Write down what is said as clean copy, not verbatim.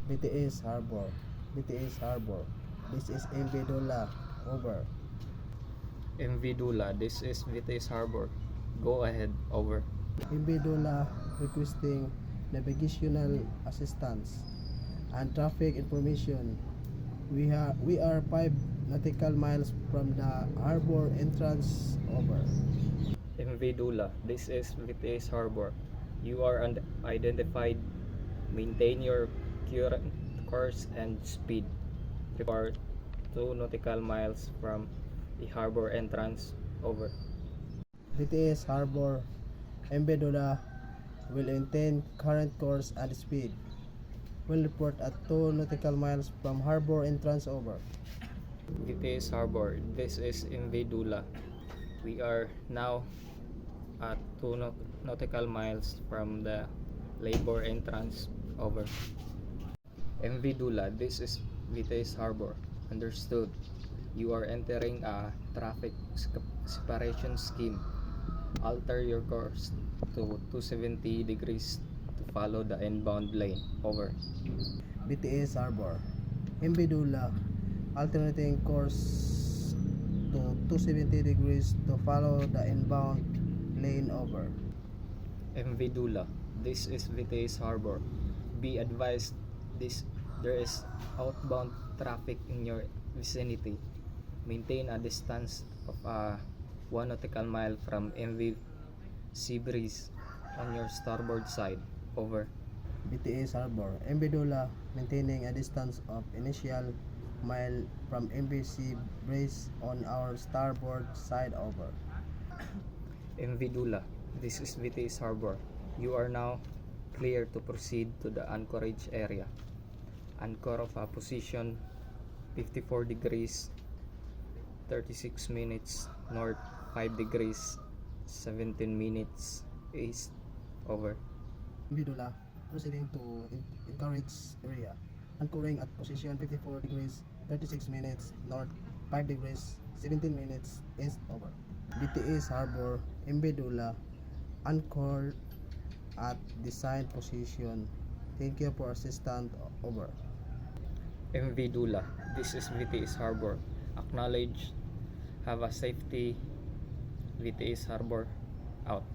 BTS Harbor. BTS Harbor. This is MV Dula. Over. MV Dula, this is VTS Harbor. Go ahead, over. MV Dula requesting navigational assistance and traffic information. We are 5 nautical miles from the harbor entrance. Over. MV Dula, this is VTS Harbor. You are unidentified. Maintain your current course and speed. Report 2 nautical miles from the harbor entrance. Over. BTS Harbor. MV Dula will maintain current course and speed. Will report at 2 nautical miles from harbor entrance. Over. VTS Harbor, this is MV Dula. We are now at 2 nautical miles from the labor entrance. Over. MV Dula, this is VTS Harbor. Understood. You are entering a traffic separation scheme. Alter your course to 270 degrees to follow the inbound lane. Over. BTS Harbor. MV Dula alternating course to 270 degrees to follow the inbound lane. Over. MV Dula, this is VTS Harbor. Be advised, there is outbound traffic in your vicinity. Maintain a distance of 1 nautical mile from MV Seabreeze on your starboard side. Over. BTS Harbor. MV Dula maintaining a distance of initial mile from MV Seabreeze on our starboard side. Over. MV Dula, this is VTS Harbor. You are now clear to proceed to the anchorage area. Anchor of a position 54 degrees 36 minutes north, 5 degrees 17 minutes east. Over. MV Dula proceeding to anchorage area. Anchoring at position 54 degrees 36 minutes north, 5 degrees 17 minutes east. Over. BTS Harbor. MV Dula anchored at designed position. Thank you for assistance. Over. MV Dula, this is VTS Harbor. Acknowledge. Have a safety. VTS Harbor out.